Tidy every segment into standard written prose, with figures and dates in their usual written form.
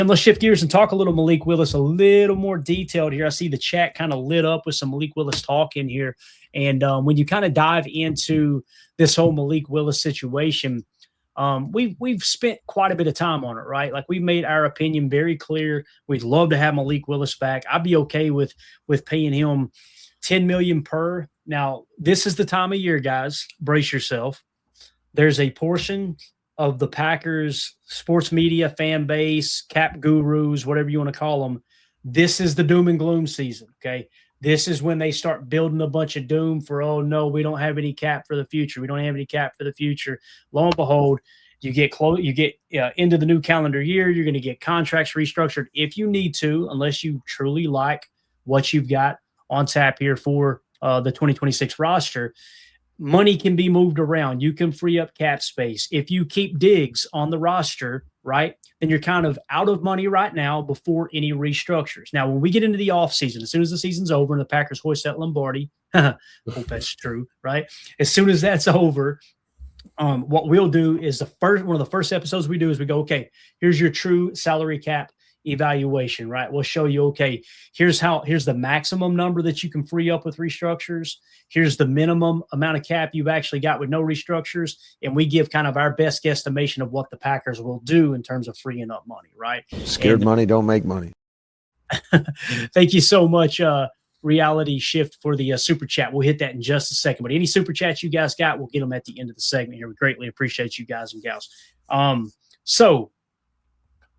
And let's shift gears and talk a little Malik Willis, a little more detailed here. I see the chat kind of lit up with some Malik Willis talk in here. And when you kind of dive into this whole Malik Willis situation, we've spent quite a bit of time on it, right? Like, we've made our opinion very clear. We'd love to have Malik Willis back. I'd be okay with paying him $10 million per. Now, this is the time of year, guys. Brace yourself. There's a portion of the Packers sports media, fan base, cap gurus, whatever you want to call them. This is the doom and gloom season, okay? This is when they start building a bunch of doom for, oh, no, we don't have any cap for the future. We don't have any cap for the future. Lo and behold, you get into the new calendar year, you're going to get contracts restructured if you need to, unless you truly like what you've got on tap here for the 2026 roster. Money can be moved around. You can free up cap space. If you keep Diggs on the roster, right, then you're kind of out of money right now before any restructures. Now, when we get into the offseason, as soon as the season's over and the Packers hoist that Lombardi, hope that's true, right? As soon as that's over, what we'll do is one of the first episodes we do is we go, okay, here's your true salary cap evaluation, right? We'll show you, okay, here's the maximum number that you can free up with restructures. Here's the minimum amount of cap you've actually got with no restructures. And we give kind of our best guesstimation of what the Packers will do in terms of freeing up money, right? Scared money don't make money. Thank you so much, Reality Shift, for the super chat. We'll hit that in just a second. But any super chats you guys got, we'll get them at the end of the segment here. We greatly appreciate you guys and gals. So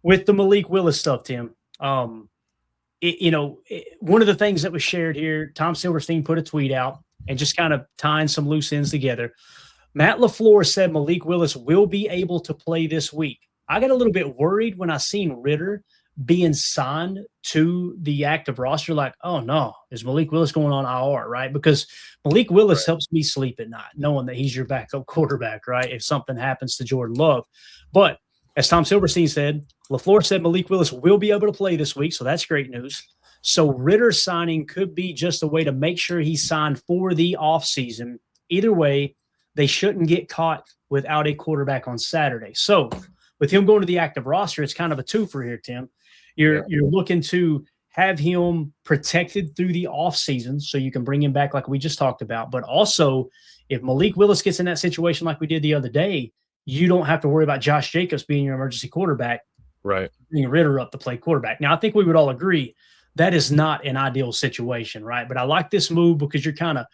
with the Malik Willis stuff, Tim, one of the things that was shared here, Tom Silverstein put a tweet out and just kind of tying some loose ends together. Matt LaFleur said Malik Willis will be able to play this week. I got a little bit worried when I seen Ritter being signed to the active roster. Like, oh no, is Malik Willis going on IR, right? Because Malik Willis helps me sleep at night, knowing that he's your backup quarterback, right? If something happens to Jordan Love. But as Tom Silverstein said, LaFleur said Malik Willis will be able to play this week, so that's great news. So Ritter signing could be just a way to make sure he's signed for the offseason. Either way, they shouldn't get caught without a quarterback on Saturday. So with him going to the active roster, it's kind of a twofer here, Tim. You're looking to have him protected through the offseason so you can bring him back like we just talked about. But also, if Malik Willis gets in that situation like we did the other day, you don't have to worry about Josh Jacobs being your emergency quarterback, right? Bringing Ritter up to play quarterback. Now, I think we would all agree that is not an ideal situation, right? But I like this move because you're kind of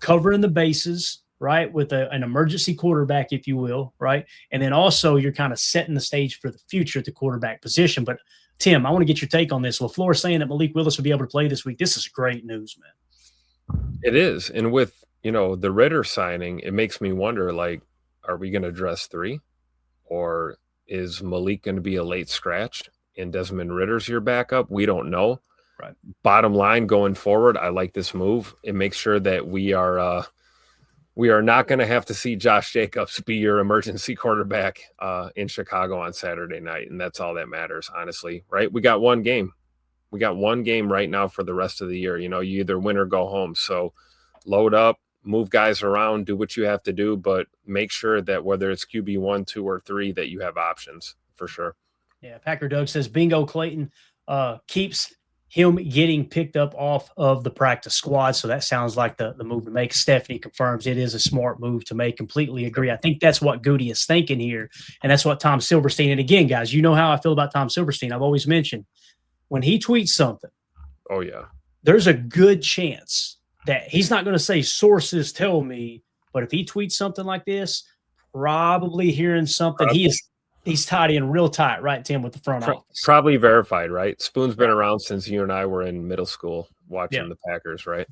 covering the bases, right, with an emergency quarterback, if you will, right? And then also you're kind of setting the stage for the future at the quarterback position. But, Tim, I want to get your take on this. LaFleur saying that Malik Willis will be able to play this week. This is great news, man. It is. And with, the Ritter signing, it makes me wonder, like, are we going to dress 3, or is Malik going to be a late scratch and Desmond Ritter's your backup? We don't know. Right. Bottom line, going forward, I like this move. It makes sure that we are not going to have to see Josh Jacobs be your emergency quarterback in Chicago on Saturday night, and that's all that matters, honestly. Right? We got one game. We got one game right now for the rest of the year. You either win or go home. So load up. Move guys around, do what you have to do, but make sure that whether it's QB 1, 2, or 3, that you have options for sure. Yeah, Packer Doug says Bingo Clayton keeps him getting picked up off of the practice squad, so that sounds like the move to make. Stephanie confirms it is a smart move to make. Completely agree. I think that's what Goody is thinking here, and that's what Tom Silverstein. And again, guys, you know how I feel about Tom Silverstein. I've always mentioned when he tweets something, oh yeah, there's a good chance that he's not going to say sources tell me, but if he tweets something like this, probably hearing something. He's tied in real tight, right, Tim, with the front office. Probably verified, right? Spoon's been around since you and I were in middle school watching the Packers, right?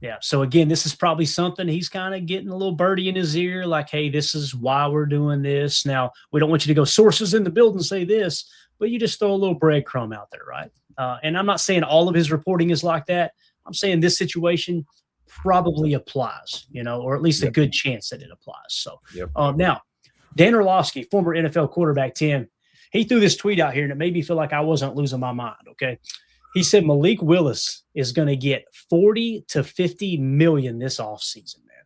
Yeah. So again, this is probably something he's kind of getting a little birdie in his ear, like, hey, this is why we're doing this. Now, we don't want you to go sources in the building say this, but you just throw a little breadcrumb out there, right? And I'm not saying all of his reporting is like that. I'm saying this situation probably applies, or at least a good chance that it applies. So now, Dan Orlovsky, former NFL quarterback, Tim, he threw this tweet out here, and it made me feel like I wasn't losing my mind, okay? He said Malik Willis is going to get $40 to $50 million this offseason, man.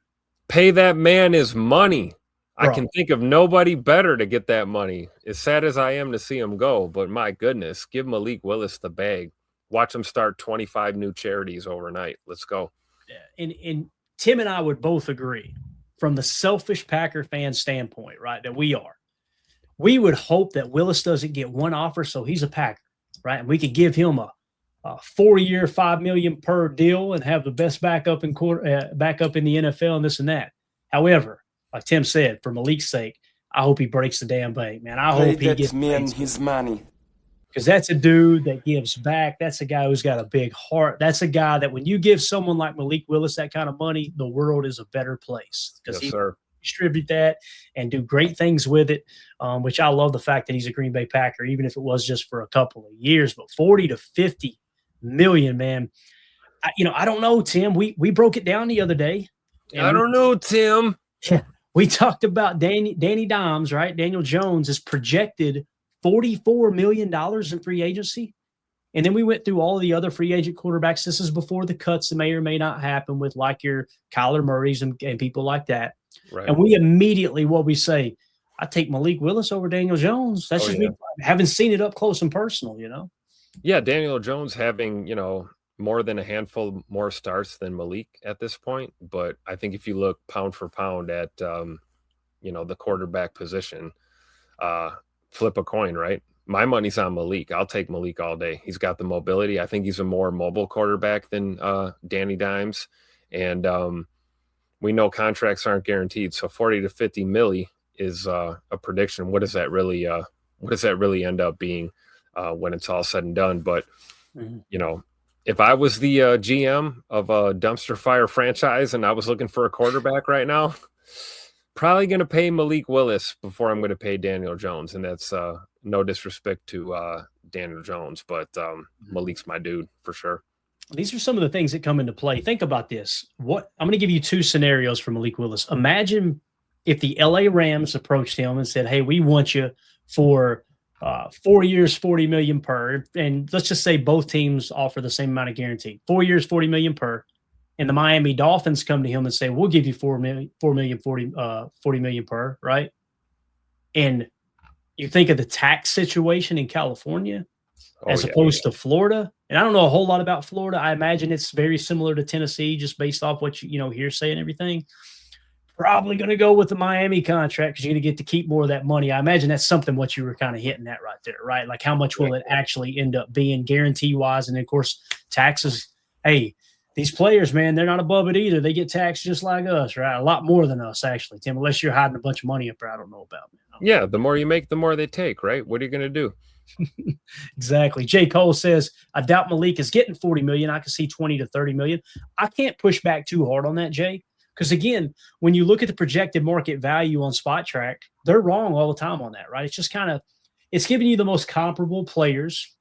Pay that man his money. I Bro. can think of nobody better to get that money. As sad as I am to see him go, but my goodness, give Malik Willis the bag. Watch him start 25 new charities overnight. Let's go. And Tim and I would both agree from the selfish Packer fan standpoint, right, that we are. We would hope that Willis doesn't get one offer, so he's a Packer, right? And we could give him a 4-year, $5 million per deal and have the best backup in the NFL and this and that. However, like Tim said, for Malik's sake, I hope he breaks the damn bank, man. I hope he gets his money. Because that's a dude that gives back. That's a guy who's got a big heart. That's a guy that when you give someone like Malik Willis that kind of money, the world is a better place. Because he distribute that and do great things with it, which I love the fact that he's a Green Bay Packer, even if it was just for a couple of years. But 40 to 50 million, man. I don't know, Tim. We broke it down the other day. I don't know, Tim. Yeah, we talked about Danny Dimes, right? Daniel Jones is projected $44 million in free agency. And then we went through all the other free agent quarterbacks. This is before the cuts that may or may not happen with like your Kyler Murrays and people like that. Right. And we immediately, what we say, I take Malik Willis over Daniel Jones. That's just me. Haven't seen it up close and personal, Yeah, Daniel Jones having, more than a handful more starts than Malik at this point. But I think if you look pound for pound at, the quarterback position, flip a coin, right? My money's on Malik. I'll take Malik all day. He's got the mobility. I think he's a more mobile quarterback than Danny Dimes. And we know contracts aren't guaranteed. So 40 to 50 milli is a prediction. What does that really end up being when it's all said and done? But, if I was the GM of a dumpster fire franchise and I was looking for a quarterback right now, probably going to pay Malik Willis before I'm going to pay Daniel Jones. And that's no disrespect to Daniel Jones, but Malik's my dude for sure. These are some of the things that come into play. Think about this. I'm going to give you two scenarios for Malik Willis. Imagine if the LA Rams approached him and said, hey, we want you for 4 years, $40 million per. And let's just say both teams offer the same amount of guarantee. 4 years, $40 million per. And the Miami Dolphins come to him and say, we'll give you $40 million per, right? And you think of the tax situation in California as opposed to Florida. And I don't know a whole lot about Florida. I imagine it's very similar to Tennessee, just based off what hearsay and everything. Probably going to go with the Miami contract because you're going to get to keep more of that money. I imagine that's something what you were kind of hitting at right there, right? Like how much will it actually end up being guarantee-wise? And then, of course, taxes. Hey, these players, man, they're not above it either. They get taxed just like us, right? A lot more than us, actually, Tim, unless you're hiding a bunch of money up there. I don't know about. Yeah, the more you make, the more they take, right? What are you going to do? Exactly. J. Cole says, I doubt Malik is getting $40 million. I can see 20 to 30 million. I can't push back too hard on that, Jay. Because, again, when you look at the projected market value on Spot Track, they're wrong all the time on that, right? It's just kind of – it's giving you the most comparable players,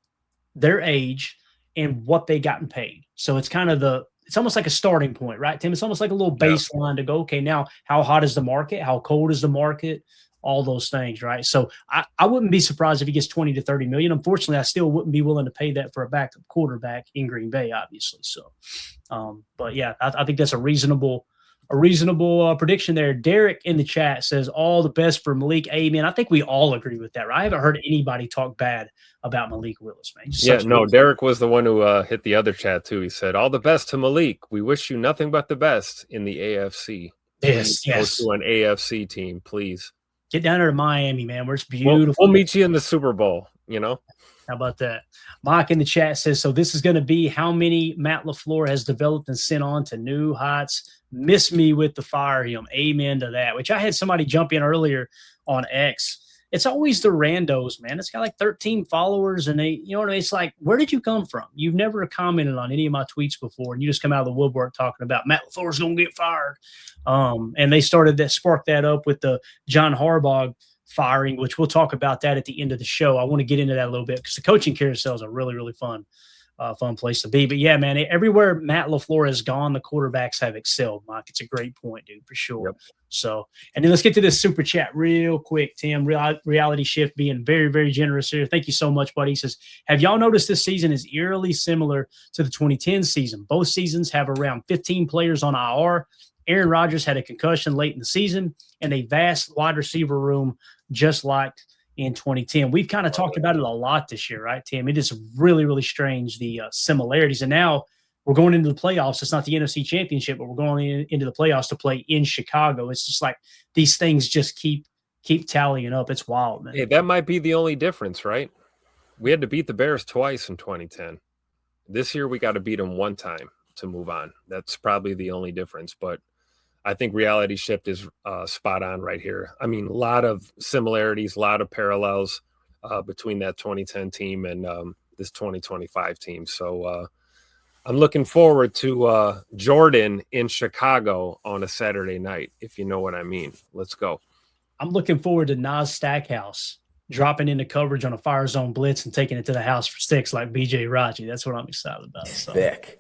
their age, and what they gotten paid. So it's kind of it's almost like a starting point, right, Tim? It's almost like a little baseline to go, okay, now how hot is the market? How cold is the market? All those things, right? So I wouldn't be surprised if he gets 20 to 30 million. Unfortunately, I still wouldn't be willing to pay that for a backup quarterback in Green Bay, obviously. So, but yeah, I think that's a reasonable prediction there. Derek in the chat says all the best for Malik. Amen. I think we all agree with that, right? I haven't heard anybody talk bad about Malik Willis, man. Derek was the one who hit the other chat too. He said, all the best to Malik. We wish you nothing but the best in the AFC. Yes. Go to an AFC team, please. Get down there to Miami, man, where it's beautiful. We'll meet you in the Super Bowl, How about that? Mike in the chat says, so this is going to be how many Matt LaFleur has developed and sent on to new heights. Miss me with the fire him. Amen to that, which I had somebody jump in earlier on X. It's always the randos, man. It's got like 13 followers, and they, it's like, where did you come from? You've never commented on any of my tweets before, and you just come out of the woodwork talking about Matt LaFleur's going to get fired. And they sparked that up with the John Harbaugh firing, which we'll talk about that at the end of the show. I want to get into that a little bit because the coaching carousel is a really, really fun place to be. But yeah, man, everywhere Matt LaFleur has gone, the quarterbacks have excelled, Mike. It's a great point, dude, for sure. Yep. So, and then let's get to this super chat real quick, Tim. Reality Shift being very, very generous here. Thank you so much, buddy. He says, have y'all noticed this season is eerily similar to the 2010 season? Both seasons have around 15 players on IR Aaron Rodgers had a concussion late in the season and a vast wide receiver room just like in 2010. We've kind of talked about it a lot this year, right, Tim? It is really, really strange, the similarities. And now we're going into the playoffs. It's not the NFC Championship, but we're going into the playoffs to play in Chicago. It's just like these things just keep tallying up. It's wild, man. Hey, that might be the only difference, right? We had to beat the Bears twice in 2010. This year, we got to beat them one time to move on. That's probably the only difference. But I think Reality Shift is spot on right here. I mean, a lot of similarities, a lot of parallels between that 2010 team and this 2025 team. So I'm looking forward to Jordan in Chicago on a Saturday night, if you know what I mean. Let's go. I'm looking forward to Nas Stackhouse dropping into coverage on a fire zone blitz and taking it to the house for 6 like BJ Raji. That's what I'm excited about. So. Thick.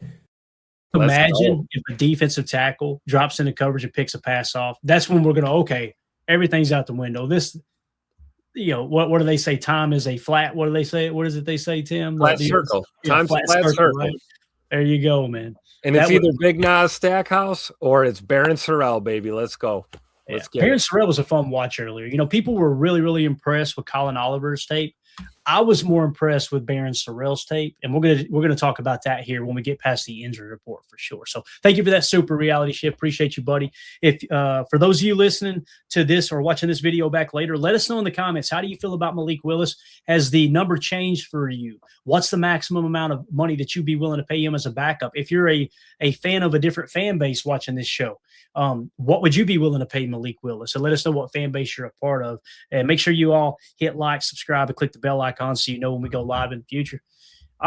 Imagine if a defensive tackle drops into coverage and picks a pass off. That's when we're going to, okay, everything's out the window. This, what do they say? Time is a flat. What do they say? What is it they say, Tim? Flat circle. Time's a flat circle. Right? There you go, man. And it's either Big Nas Stackhouse or it's Baron Sorrell, baby. Let's go. Let's get Baron Sorrell was a fun watch earlier. People were really, really impressed with Colin Oliver's tape. I was more impressed with Baron Sorrell's tape, and we're gonna talk about that here when we get past the injury report for sure. So thank you for that super reality shift. Appreciate you, buddy. If for those of you listening to this or watching this video back later, let us know in the comments, how do you feel about Malik Willis? Has the number changed for you? What's the maximum amount of money that you'd be willing to pay him as a backup? If you're a fan of a different fan base watching this show, what would you be willing to pay Malik Willis? So let us know what fan base you're a part of. And make sure you all hit like, subscribe, and click the bell icon so you know when we go live in the future.